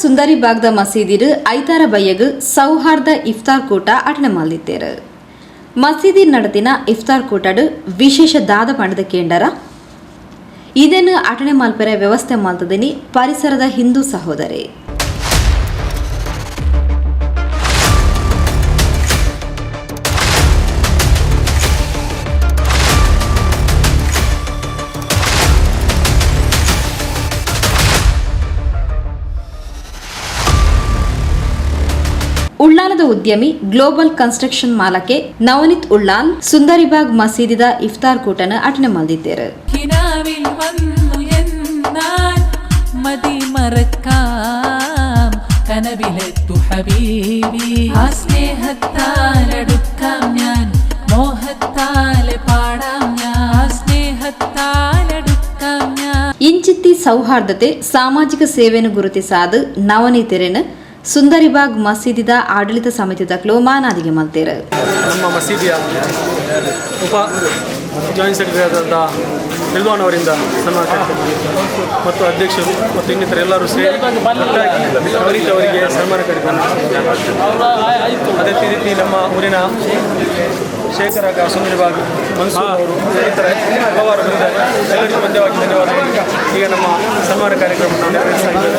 ಸುಂದರಿಬಾಗ್ದ ಮಸೀದಿಡು ಐತಾರ ಬಯ್ಯಗು ಸೌಹಾರ್ದ ಇಫ್ತಾರ್ ಕೂಟ ಅಟನೆ ಮಲ್ದಿತ್ತೇರು. ಮಸೀದಿ ನಡೆದಿನ ಇಫ್ತಾರ್ ಕೂಟಡು ವಿಶೇಷ ದಾದ ಪಂಡದ ಕೇಂಡರ ಇದನ್ನು ಅಟನೆ ಮಲ್ಪೆರೆ ವ್ಯವಸ್ಥೆ ಮಲ್ತದಿನಿ ಪರಿಸರದ ಹಿಂದೂ ಸಹೋದರಿ. ಉಳ್ಳಾಲದ ಉದ್ಯಮಿ ಗ್ಲೋಬಲ್ ಕನ್ಸ್ಟ್ರಕ್ಷನ್ ಮಾಲಕೆ ನವನೀತ್ ಉಳ್ಳಾಲ್ ಸುಂದರಿಬಾಗ್ ಮಸೀದಿದ ಇಫ್ತಾರ್ ಕೂಟನ ಅಟನೆ ಮಲ್ದಿದ್ದೇರು. ಇಂಚಿತ್ತಿ ಸೌಹಾರ್ದತೆ ಸಾಮಾಜಿಕ ಸೇವೆಯನ್ನು ಗುರುತಿಸಾದ ನವನೀತೆರೆನು ಸುಂದರಿಬಾಗ್ ಮಸೀದಿದ ಆಡಳಿತ ಸಮಿತಿದ ಮಾನಾದಿಗೆ ಮಲ್ತೇರು. ನಮ್ಮ ಮಸೀದಿಯ ಉಪ ಜಾಯಿಂಟ್ ಸೆಕ್ರೆಟರಿ ಆದಂಥ ರಿಲ್ವಾನ್ ಅವರಿಂದ ಸನ್ಮಾನ ಮತ್ತು ಅಧ್ಯಕ್ಷರು ಮತ್ತು ಇನ್ನಿತರ ಎಲ್ಲರೂ ಸೇರಿ ನವನೀತ್ ಅವರಿಗೆ ಸನ್ಮಾನ ಕಡಿತಾನೆ. ಅದೇ ರೀತಿ ನಮ್ಮ ಊರಿನ ಶೇಖರ ಸುಂದರಿಬಾಗ್ ಮನ್ಸೂರ್ ಅವರು ಇನ್ನಿತರ ಹಲವಾರು ಎಲ್ಲರಿಗೂ ಒಂದೇವಾಗಿ ಧನ್ಯವಾದಗಳು. ಈಗ ನಮ್ಮ ಸನ್ಮಾನ ಕಾರ್ಯಕ್ರಮವನ್ನು ನೆರವೇರಿಸ್ತಾ ಇದ್ದೇವೆ.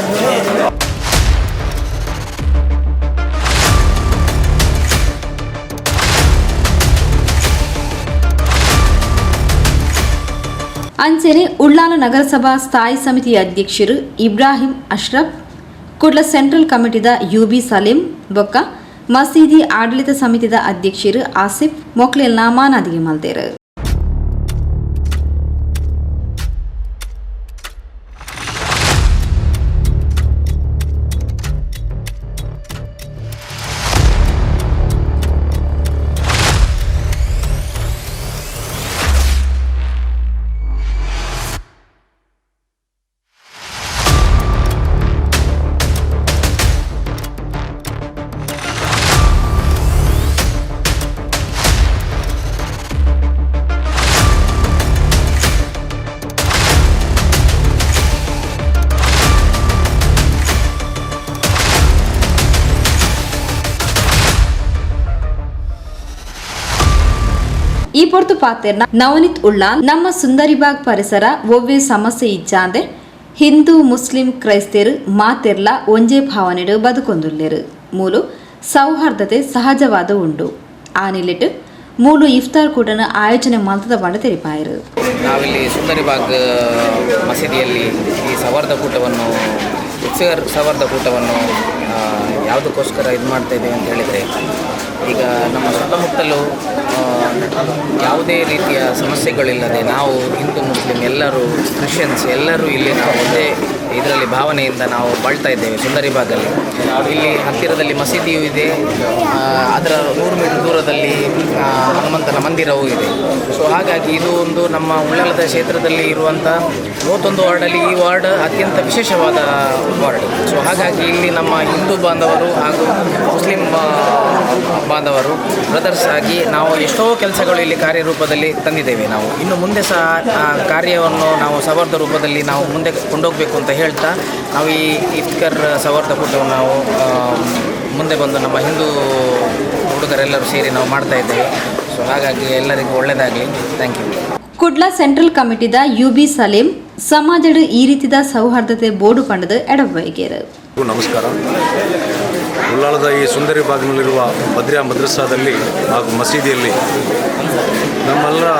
ಅಂಚೆನೆ ಉಳ್ಳಾಲ ನಗರಸಭಾ ಸ್ಥಾಯಿ ಸಮಿತಿಯ ಅಧ್ಯಕ್ಷರು ಇಬ್ರಾಹಿಂ ಅಶ್ರಫ್, ಕುಡ್ಲ ಸೆಂಟ್ರಲ್ ಕಮಿಟಿದ ಯುಬಿ ಸಲೀಂ ಬೊಕ್ಕ ಮಸೀದಿ ಆಡಳಿತ ಸಮಿತಿದ ಅಧ್ಯಕ್ಷರು ಆಸಿಫ್ ಮೊಕ್ಲೆಲ್ನ ಮಾನಾದಿಗೆ ಮಲ್ತೇರು. ಈ ಪೊರ್ತು ಪಾತೆರ್ನ ನವನೀತ್ ಉಳ್ಳಾಲ್ ನಮ್ಮ ಸುಂದರಿಬಾಗ್ ಪರಿಸರ ಒವ್ವೆ ಸಮಸ್ಯೆ ಇಜ್ಜಾಂದೆ ಹಿಂದೂ ಮುಸ್ಲಿಂ ಕ್ರೈಸ್ತರು ಮಾತೆರ್ಲ ಒಂಜೇ ಭಾವನೆಡು ಬದುಕೊಂದುಲ್ಲೆರು. ಮೂಲು ಸೌಹಾರ್ದತೆ ಸಹಜವಾದ ಉಂಡು. ಆ ನಿಲ್ಲಿಟ್ಟು ಮೂಲು ಇಫ್ತಾರ್ ಕೂಟನ ಆಯೋಜನೆ ಮಲ್ತದ ಬಂಡ ತೆರಿಪಾಯರು. ನಾವಿಲ್ಲಿ ಸುಂದರಿಬಾಗ್ ಮಸೀದಿಯಲ್ಲಿ ಈ ಸೌಹಾರ್ದ ಕೂಟವನ್ನು ಸೌಹಾರ್ದ ಕೂಟವನ್ನು ಯಾವುದಕ್ಕೋಸ್ಕರ ಇದು ಮಾಡ್ತಾ ಇದ್ದೇವೆ ಅಂತ ಹೇಳಿದರೆ, ಈಗ ನಮ್ಮ ಸುತ್ತಮುತ್ತಲೂ ಯಾವುದೇ ರೀತಿಯ ಸಮಸ್ಯೆಗಳಿಲ್ಲದೆ ನಾವು ಹಿಂದೂ ಮುಸ್ಲಿಂ ಎಲ್ಲರೂ ಕ್ರಿಶ್ಚಿಯನ್ಸ್ ಎಲ್ಲರೂ ಇಲ್ಲಿ ನಾವು ಒಂದೇ ಇದರಲ್ಲಿ ಭಾವನೆಯಿಂದ ನಾವು ಬಾಳ್ತಾ ಇದ್ದೇವೆ. ಸುಂದರಿಬಾಗಲ್ಲಿ ಇಲ್ಲಿ ಹತ್ತಿರದಲ್ಲಿ ಮಸೀದಿಯೂ ಇದೆ, ಅದರ 100 ಮೀಟರ್ ದೂರದಲ್ಲಿ ಹನುಮಂತನ ಮಂದಿರವೂ ಇದೆ. ಸೊ ಹಾಗಾಗಿ ಇದು ಒಂದು ನಮ್ಮ ಉಳ್ಳಾಲದ ಕ್ಷೇತ್ರದಲ್ಲಿ ಇರುವಂಥ 31 ವಾರ್ಡಲ್ಲಿ ಈ ವಾರ್ಡ್ ಅತ್ಯಂತ ವಿಶೇಷವಾದ ವಾರ್ಡ್. ಸೊ ಹಾಗಾಗಿ ಇಲ್ಲಿ ನಮ್ಮ ಹಿಂದೂ ಬಾಂಧವರು ಹಾಗೂ ಮುಸ್ಲಿಂ ಬಾಂಧವರು ಬ್ರದರ್ಸ್ ಆಗಿ ನಾವು ಎಷ್ಟೋ ಕೆಲಸಗಳು ಇಲ್ಲಿ ಕಾರ್ಯರೂಪದಲ್ಲಿ ತಂದಿದ್ದೇವೆ. ನಾವು ಇನ್ನು ಮುಂದೆ ಸಹ ಆ ಕಾರ್ಯವನ್ನು ನಾವು ಸೌಹಾರ್ದ ರೂಪದಲ್ಲಿ ನಾವು ಮುಂದೆ ಕೊಂಡೋಗಬೇಕು ಅಂತ ಹೇಳ್ತಾ ನಾವು ಈ ಇಫ್ತಾರ್ ಸೌಹಾರ್ದ ಕೂಟವನ್ನು ನಾವು ಮುಂದೆ ಬಂದು ನಮ್ಮ ಹಿಂದೂ ಹುಡುಗರೆಲ್ಲರೂ ಸೇರಿ ನಾವು ಮಾಡ್ತಾ ಇದ್ದೇವೆ. ಸೊ ಹಾಗಾಗಿ ಎಲ್ಲರಿಗೂ ಒಳ್ಳೆಯದಾಗಲಿ. Thank you. ಕುಡ್ಲ ಸೆಂಟ್ರಲ್ ಕಮಿಟಿದ ಯುಬಿ ಸಲೀಂ ಸಮಾಜದ ಈ ರೀತಿಯ ಸೌಹಾರ್ದತೆ ಬೋರ್ಡು ಪಂಡದ ಎಡಬೈಗೇರು. ನಮಸ್ಕಾರ. ಉಳ್ಳಾಲದ ಈ ಸುಂದರಿಬಾಗ್ನಲ್ಲಿರುವ ಬದ್ರಿಯಾ ಮದ್ರಸಾದಲ್ಲಿ ಹಾಗೂ ಮಸೀದಿಯಲ್ಲಿ ನಮ್ಮೆಲ್ಲರ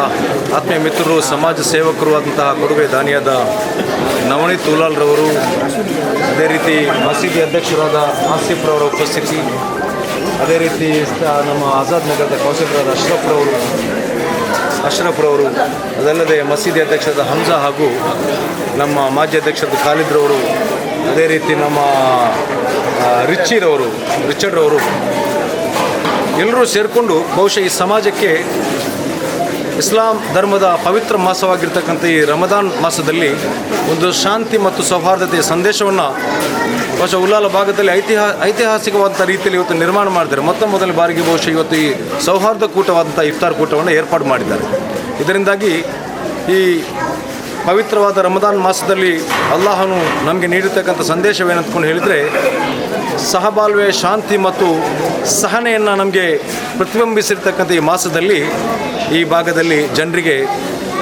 ಆತ್ಮೀಯ ಮಿತ್ರರು, ಸಮಾಜ ಸೇವಕರು ಆದಂತಹ ಕೊಡುಗೆ ದಾನಿಯಾದ ನವನೀತ್ ಉಳ್ಳಾಲ್ರವರು, ಅದೇ ರೀತಿ ಮಸೀದಿ ಅಧ್ಯಕ್ಷರಾದ ಆಸಿಫ್ ರವರ ಉಪಸ್ಥಿತಿ, ಅದೇ ರೀತಿ ನಮ್ಮ ಆಜಾದ್ ನಗರದ ಕೌನ್ಸಿಲರಾದ ಅಶ್ರಫ್ರವರು, ಅದಲ್ಲದೆ ಮಸೀದಿ ಅಧ್ಯಕ್ಷರಾದ ಹಮ್ಜಾ ಹಾಗೂ ನಮ್ಮ ಮಾಜಿ ಅಧ್ಯಕ್ಷರಾದ ಖಾಲಿದ್ರವರು, ಅದೇ ರೀತಿ ನಮ್ಮ ರಿಚರ್ಡ್ರವರು ಎಲ್ಲರೂ ಸೇರಿಕೊಂಡು ಬಹುಶಃ ಈ ಸಮಾಜಕ್ಕೆ ಇಸ್ಲಾಂ ಧರ್ಮದ ಪವಿತ್ರ ಮಾಸವಾಗಿರ್ತಕ್ಕಂಥ ಈ ರಮದಾನ್ ಮಾಸದಲ್ಲಿ ಒಂದು ಶಾಂತಿ ಮತ್ತು ಸೌಹಾರ್ದತೆಯ ಸಂದೇಶವನ್ನು ಬಹುಶಃ ಉಳ್ಳಾಲ ಭಾಗದಲ್ಲಿ ಐತಿಹಾಸಿಕವಾದಂಥ ರೀತಿಯಲ್ಲಿ ಇವತ್ತು ನಿರ್ಮಾಣ ಮಾಡಿದ್ದಾರೆ. ಮೊದಲ ಬಾರಿಗೆ ಬಹುಶಃ ಇವತ್ತು ಈ ಸೌಹಾರ್ದ ಕೂಟವಾದಂಥ ಇಫ್ತಾರ್ ಕೂಟವನ್ನು ಏರ್ಪಾಡು ಮಾಡಿದ್ದಾರೆ. ಇದರಿಂದಾಗಿ ಈ ಪವಿತ್ರವಾದ ರಮದಾನ್ ಮಾಸದಲ್ಲಿ ಅಲ್ಲಾಹನು ನಮಗೆ ನೀಡಿರ್ತಕ್ಕಂಥ ಸಂದೇಶವೇನಂತಕೊಂಡು ಹೇಳಿದರೆ, ಸಹಬಾಳ್ವೆ, ಶಾಂತಿ ಮತ್ತು ಸಹನೆಯನ್ನು ನಮಗೆ ಪ್ರತಿಬಿಂಬಿಸಿರ್ತಕ್ಕಂಥ ಈ ಮಾಸದಲ್ಲಿ ಈ ಭಾಗದಲ್ಲಿ ಜನರಿಗೆ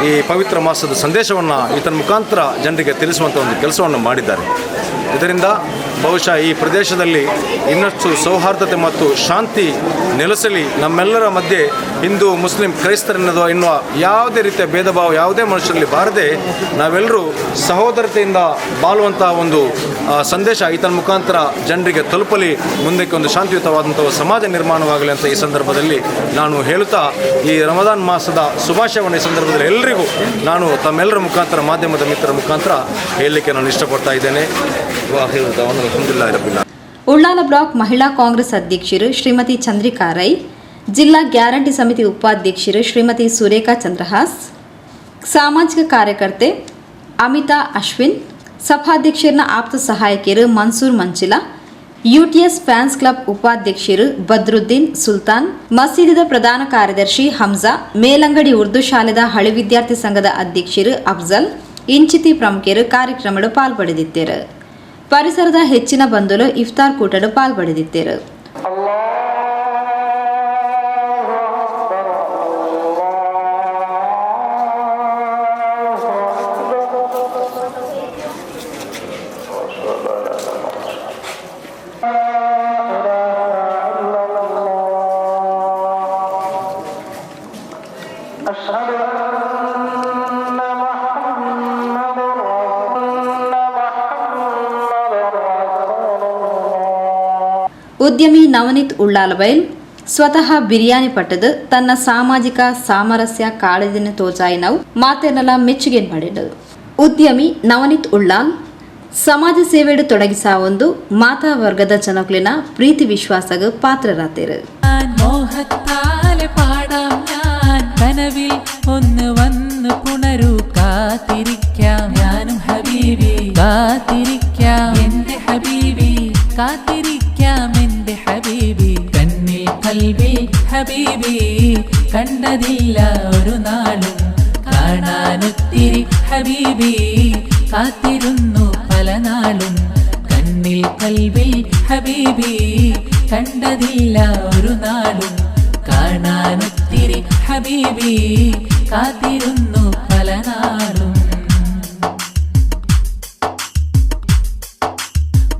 ಈ ಪವಿತ್ರ ಮಾಸದ ಸಂದೇಶವನ್ನು ಈತನ ಮುಖಾಂತರ ಜನರಿಗೆ ತಿಳಿಸುವಂಥ ಒಂದು ಕೆಲಸವನ್ನು ಮಾಡಿದ್ದಾರೆ. ಇದರಿಂದ ಬಹುಶಃ ಈ ಪ್ರದೇಶದಲ್ಲಿ ಇನ್ನಷ್ಟು ಸೌಹಾರ್ದತೆ ಮತ್ತು ಶಾಂತಿ ನೆಲೆಸಲಿ, ನಮ್ಮೆಲ್ಲರ ಮಧ್ಯೆ ಹಿಂದೂ, ಮುಸ್ಲಿಂ, ಕ್ರೈಸ್ತರೆನ್ನೋದು ಎನ್ನುವ ಯಾವುದೇ ರೀತಿಯ ಭೇದ ಭಾವ ಯಾವುದೇ ಮನುಷ್ಯರಲ್ಲಿ ಬಾರದೆ ನಾವೆಲ್ಲರೂ ಸಹೋದರತೆಯಿಂದ ಬಾಳುವಂಥ ಒಂದು ಸಂದೇಶ ಈತನ ಮುಖಾಂತರ ಜನರಿಗೆ ತಲುಪಲಿ, ಮುಂದಕ್ಕೆ ಒಂದು ಶಾಂತಿಯುತವಾದಂಥ ಸಮಾಜ ನಿರ್ಮಾಣವಾಗಲಿ ಅಂತ ಈ ಸಂದರ್ಭದಲ್ಲಿ ನಾನು ಹೇಳುತ್ತಾ, ಈ ರಮದಾನ್ ಮಾಸದ ಶುಭಾಶಯವನ್ನು ಈ ಸಂದರ್ಭದಲ್ಲಿ ಎಲ್ಲರಿಗೂ ನಾನು ತಮ್ಮೆಲ್ಲರ ಮುಖಾಂತರ, ಮಾಧ್ಯಮದ ಮಿತ್ರರ ಮುಖಾಂತರ ಹೇಳಲಿಕ್ಕೆ ನಾನು ಇಷ್ಟಪಡ್ತಾ ಇದ್ದೇನೆ. ಉಳ್ಳಾಲ ಬ್ಲಾಕ್ ಮಹಿಳಾ ಕಾಂಗ್ರೆಸ್ ಅಧ್ಯಕ್ಷರು ಶ್ರೀಮತಿ ಚಂದ್ರಿಕಾ ರೈ, ಜಿಲ್ಲಾ ಗ್ಯಾರಂಟಿ ಸಮಿತಿ ಉಪಾಧ್ಯಕ್ಷರು ಶ್ರೀಮತಿ ಸುರೇಖಾ ಚಂದ್ರಹಾಸ್, ಸಾಮಾಜಿಕ ಕಾರ್ಯಕರ್ತೆ ಅಮಿತಾ ಅಶ್ವಿನ್, ಸಭಾಧ್ಯಕ್ಷರನ್ನ ಆಪ್ತ ಸಹಾಯಕಿಯರು Mansoor Manchila, UTS fans club ಉಪಾಧ್ಯಕ್ಷರು ಬದ್ರುದ್ದೀನ್ ಸುಲ್ತಾನ್, ಮಸೀದಿದ ಪ್ರಧಾನ ಕಾರ್ಯದರ್ಶಿ ಹಮ್ಜಾ, ಮೇಲಂಗಡಿ ಉರ್ದು ಶಾಲೆದ ಹಳೆ ವಿದ್ಯಾರ್ಥಿ ಸಂಘದ ಅಧ್ಯಕ್ಷರು ಅಫ್ಜಲ್, ಇಂಚಿತಿ ಪ್ರಮುಖರು ಕಾರ್ಯಕ್ರಮಗಳು ಪಾಲ್ಪಡೆದಿದ್ದರು. ಪರಿಸರದ ಹೆಚ್ಚಿನ ಬಂಧುಗಳು ಇಫ್ತಾರ್ ಕೂಟಡು ಪಾಲ್ಪಡೆದಿದ್ದರು. ಉದ್ಯಮಿ ನವನೀತ್ ಉಳ್ಳಾಲಬೈಲ್ ಸ್ವತಃ ಬಿರಿಯಾನಿ ಪಟ್ಟದು ತನ್ನ ಸಾಮಾಜಿಕ ಸಾಮರಸ್ಯ ಕಾಳಜಿನ ತೋಚಾಯಿನವು ಮಾತೆನಲ ಮೆಚ್ಚುಗೆ ಮಾಡಿದರು. ಉದ್ಯಮಿ ನವನೀತ್ ಉಳ್ಳಾಲ್ ಸಮಾಜ ಸೇವೆಡು ತೊಡಗಿಸಾವೊಂದು ಮಾತಾ ವರ್ಗದ ಜನಕ್ಲಿನ ಪ್ರೀತಿ ವಿಶ್ವಾಸಗ ಪಾತ್ರರಾತೇರು. കനവിൽ ഒന്ന് വന്ന് പുണരൂ, കാത്തിരിക്കാം ഞാനും ഹബീബി, കാത്തിരിക്കാം എന്റെ ഹബീബി, കാത്തിരിക്കാം എന്റെ ഹബീബി, കണ്ണിൽ കൽവിൽ ഹബീബി, കണ്ടതില്ല ഒരു നാളും, കാണാനൊത്തിരി ഹബീബി, കാത്തിരുന്നു പല നാളും, കണ്ണിൽ കൽവിൽ ഹബീബി, കണ്ടതില്ല ഒരു നാളും, കാണാനൊത്തിരി ഹബീബി, കാത്തിരുന്നു പല നാളും.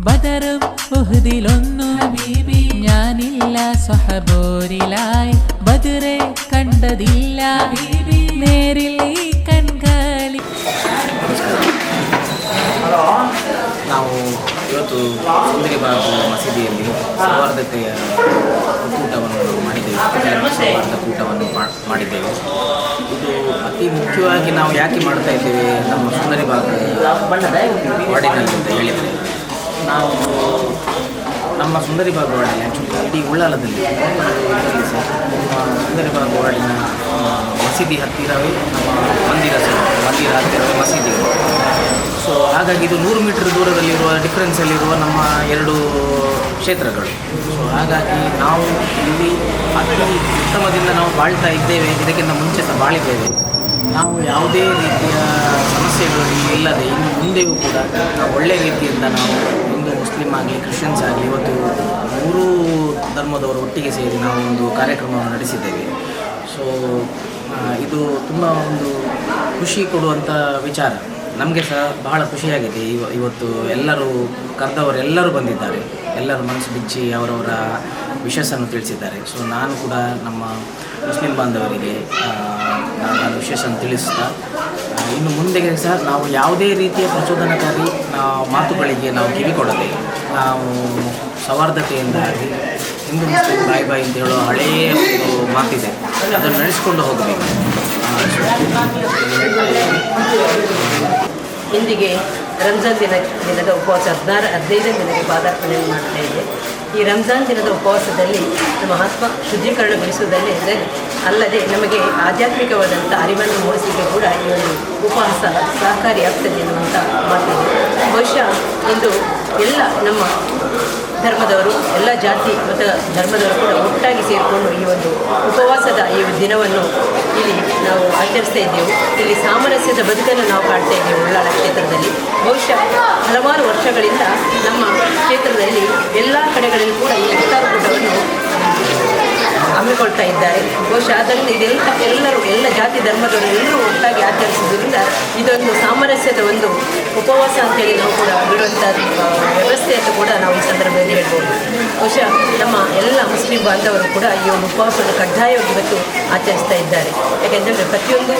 ബദറും ഉഹ്ദിലൊന്നു ഹബീബി, ഞാനില്ല സ്വഹബോരിലായി, ബദറെ കണ്ടതില്ല ഹബീബി, നേരിൽ ഈ കൺകളി. ನಾವು ಇವತ್ತು ಸುಂದರಿಬಾಗ್ ಮಸೀದಿಯಲ್ಲಿ ಸೌಹಾರ್ದತೆಯ ಕೂಟವನ್ನು ಮಾಡಿದ್ದೇವೆ, ಸೌಹಾರ್ದ ಕೂಟವನ್ನು ಮಾಡಿದ್ದೇವೆ. ಇದು ಅತಿ ಮುಖ್ಯವಾಗಿ ನಾವು ಯಾಕೆ ಮಾಡ್ತಾ ಇದ್ದೇವೆ ನಮ್ಮ ಸುಂದರಿಬಾಗ್ ವಾರ್ಡಿನಲ್ಲಿ ಅಂತ ಹೇಳಿದರೆ, ನಾವು ನಮ್ಮ ಸುಂದರಿಬಾಗ್ ವಾರ್ಡಲ್ಲಿ ಆ್ಯಕ್ಚುಲಿ ಇಡೀ ಉಳ್ಳಾಲದಲ್ಲಿ ಸುಂದರಿಬಾಗ್ ವಾರ್ಡಿನ ಮಸೀದಿ ಹತ್ತಿರವೇ ನಮ್ಮ ಮಂದಿರ ಹತ್ತಿರವೇ ಮಸೀದಿ. ಸೊ ಹಾಗಾಗಿ ಇದು 100 ಮೀಟರ್ ದೂರದಲ್ಲಿರುವ ಡಿಫ್ರೆನ್ಸಲ್ಲಿರುವ ನಮ್ಮ 2 ಕ್ಷೇತ್ರಗಳು. ಸೊ ಹಾಗಾಗಿ ನಾವು ಇಲ್ಲಿ ಅತಿ ಉತ್ತಮದಿಂದ ನಾವು ಬಾಳ್ತಾ ಇದ್ದೇವೆ, ಇದಕ್ಕಿಂತ ಮುಂಚೆ ಸಹ ಬಾಳಿದ್ದೇವೆ. ನಾವು ಯಾವುದೇ ರೀತಿಯ ಸಮಸ್ಯೆಗಳು ಇಲ್ಲದೆ ಇನ್ನು ಮುಂದೆಯೂ ಕೂಡ ನಾವು ಒಳ್ಳೆಯ ರೀತಿಯಿಂದ ನಾವು ಹಿಂದೂ, ಮುಸ್ಲಿಂ ಆಗಲಿ, ಕ್ರಿಶ್ಚಿಯನ್ಸ್ ಆಗಲಿ ಇವತ್ತು 3 ಧರ್ಮದವರು ಒಟ್ಟಿಗೆ ಸೇರಿ ನಾವು ಒಂದು ಕಾರ್ಯಕ್ರಮವನ್ನು ನಡೆಸಿದ್ದೇವೆ. ಸೊ ಇದು ತುಂಬ ಒಂದು ಖುಷಿ ಕೊಡುವಂಥ ವಿಚಾರ. ನಮಗೆ ಸಹ ಬಹಳ ಖುಷಿಯಾಗಿದೆ. ಇವತ್ತು ಎಲ್ಲರೂ ಕರೆದವರೆಲ್ಲರೂ ಬಂದಿದ್ದಾರೆ, ಎಲ್ಲರೂ ಮನಸ್ಸು ಬಿಚ್ಚಿ ಅವರವರ ವಿಶಸ್ಸನ್ನು ತಿಳಿಸಿದ್ದಾರೆ. ಸೊ ನಾನು ಕೂಡ ನಮ್ಮ ಮುಸ್ಲಿಂ ಬಾಂಧವರಿಗೆ ನಾನು ವಿಶೇಷವನ್ನು ತಿಳಿಸ್ತಾ, ಇನ್ನು ಮುಂದೆಗೆ ಸಹ ನಾವು ಯಾವುದೇ ರೀತಿಯ ಪ್ರಚೋದನಕಾರಿ ಮಾತುಗಳಿಗೆ ನಾವು ಕಿವಿಕೊಡದೆ ನಾವು ಸೌಹಾರ್ದತೆಯಿಂದ ಹಿಂದೂ ಮುಸ್ಲಿಂ ಬಾಯ್ ಬಾಯ್ ಅಂತ ಹೇಳೋ ಹಳೆಯ ಒಂದು ಮಾತಿದೆ, ಅದನ್ನು ನಡೆಸಿಕೊಂಡು ಹೋಗಬೇಕು. ಇಂದಿಗೆ ರಂಜಾನ್ ದಿನದ ಉಪವಾಸ 15ನೇ ದಿನಕ್ಕೆ ಪಾದಾರ್ಪಣೆಯನ್ನು ಮಾಡ್ತಾ ಇದೆ. ಈ ರಂಜಾನ್ ದಿನದ ಉಪವಾಸದಲ್ಲಿ ನಮ್ಮ ಆತ್ಮ ಶುದ್ಧೀಕರಣಗೊಳಿಸುವುದಲ್ಲೇ ಅಲ್ಲದೆ ನಮಗೆ ಆಧ್ಯಾತ್ಮಿಕವಾದಂಥ ಅರಿವನ್ನು ಮೂಡಿಸಲಿಕ್ಕೆ ಕೂಡ ಈ ಒಂದು ಉಪವಾಸ ಸಹಕಾರಿಯಾಗ್ತದೆ ಎನ್ನುವಂಥ ಮಾತಿದೆ. ಬಹುಶಃ ಇಂದು ಎಲ್ಲ ನಮ್ಮ ಧರ್ಮದವರು, ಎಲ್ಲ ಜಾತಿ ಮತ್ತು ಧರ್ಮದವರು ಕೂಡ ಒಟ್ಟಾಗಿ ಸೇರಿಕೊಂಡು ಈ ಒಂದು ಉಪವಾಸದ ಈ ದಿನವನ್ನು ಇಲ್ಲಿ ನಾವು ಆಚರಿಸ್ತಾ ಇದ್ದೆವು. ಇಲ್ಲಿ ಸಾಮರಸ್ಯದ ಬದುಕನ್ನು ನಾವು ಕಾಡ್ತಾ ಇದ್ದೇವೆ ಉಳ್ಳಾಳ ಕ್ಷೇತ್ರದಲ್ಲಿ. ಬಹುಶಃ ಹಲವಾರು ವರ್ಷಗಳಿಂದ ನಮ್ಮ ಕ್ಷೇತ್ರದಲ್ಲಿ ಎಲ್ಲ ಕಡೆಗಳಲ್ಲಿ ಕೂಡ ಈ ಇಫ್ತಾರ್ ಕೂಟವನ್ನು ಹಮ್ಮಿಕೊಳ್ತಾ ಇದ್ದಾರೆ. ಬಹುಶಃ ಅದರಿಂದ ಎಲ್ಲ ಜಾತಿ ಧರ್ಮದವರು ಎಲ್ಲರೂ ಒಟ್ಟಾಗಿ ಆಚರಿಸುವುದರಿಂದ ಇದೊಂದು ಸಾಮರಸ್ಯದ ಒಂದು ಉಪವಾಸ ಅಂತೇಳಿ ನಾವು ಕೂಡ ಬಿಡುವಂಥ ವ್ಯವಸ್ಥೆಯನ್ನು ಕೂಡ ನಾವು ಈ ಸಂದರ್ಭದಲ್ಲಿ ಹೇಳ್ಬೋದು. ಬಹುಶಃ ನಮ್ಮ ಎಲ್ಲ ಮುಸ್ಲಿಂ ಬಾಂಧವರು ಕೂಡ ಈ ಒಂದು ಉಪವಾಸವನ್ನು ಕಡ್ಡಾಯವಾಗಿ ಇವತ್ತು ಆಚರಿಸ್ತಾ ಇದ್ದಾರೆ. ಯಾಕೆಂದರೆ ಪ್ರತಿಯೊಂದು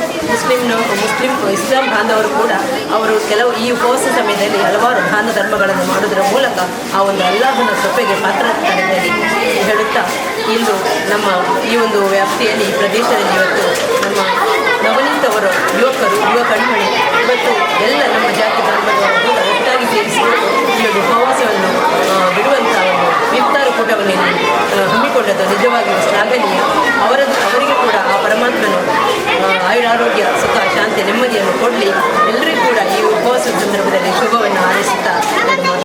ಇಸ್ಲಾಂ ಬಾಂಧವರು ಕೂಡ ಅವರು ಈ ಉಪವಾಸ ಸಮಯದಲ್ಲಿ ಹಲವಾರು ದಾನ ಧರ್ಮಗಳನ್ನು ಮಾಡೋದರ ಮೂಲಕ ಆ ಒಂದು ಅಲ್ಲಾಹನ ಕೃಪೆಗೆ ಪಾತ್ರರಾಗ್ತಾರೆ ಹೇಳುತ್ತಾ, ಇಂದು ನಮ್ಮ ಈ ಒಂದು ವ್ಯಾಪ್ತಿಯಲ್ಲಿ ಈ ಪ್ರದೇಶದಲ್ಲಿ ಇವತ್ತು ನಮ್ಮ ನವನೀತವರು ಯುವ ಕಣ್ಮಣಿ ಮತ್ತು ಎಲ್ಲ ನಮ್ಮ ಜಾತಿ ಧರ್ಮದವರು ಕೂಡ ಒಟ್ಟಾಗಿ ಸೇರಿಸಿಕೊಂಡು ಈ ಒಂದು ಉಪವಾಸವನ್ನು ಬಿಡುವಂಥ ಒಂದು ಇಫ್ತಾರ್ ಕೂಟವನ್ನು ಹಮ್ಮಿಕೊಂಡದ್ದು ನಿಜವಾಗಿಯೂ ಶ್ಲಾಘನೀಯ. ಅವರಿಗೆ ಕೂಡ ಆ ಪರಮಾತ್ಮನು ಆಯುರಾರೋಗ್ಯ, ಸುಖ, ಶಾಂತಿ, ನೆಮ್ಮದಿಯನ್ನು ಕೊಡಲಿ. ಎಲ್ಲರಿಗೂ ಕೂಡ ಈ ಉಪವಾಸದ ಸಂದರ್ಭದಲ್ಲಿ ಶುಭವನ್ನು ಹಾರೈಸುತ್ತಾ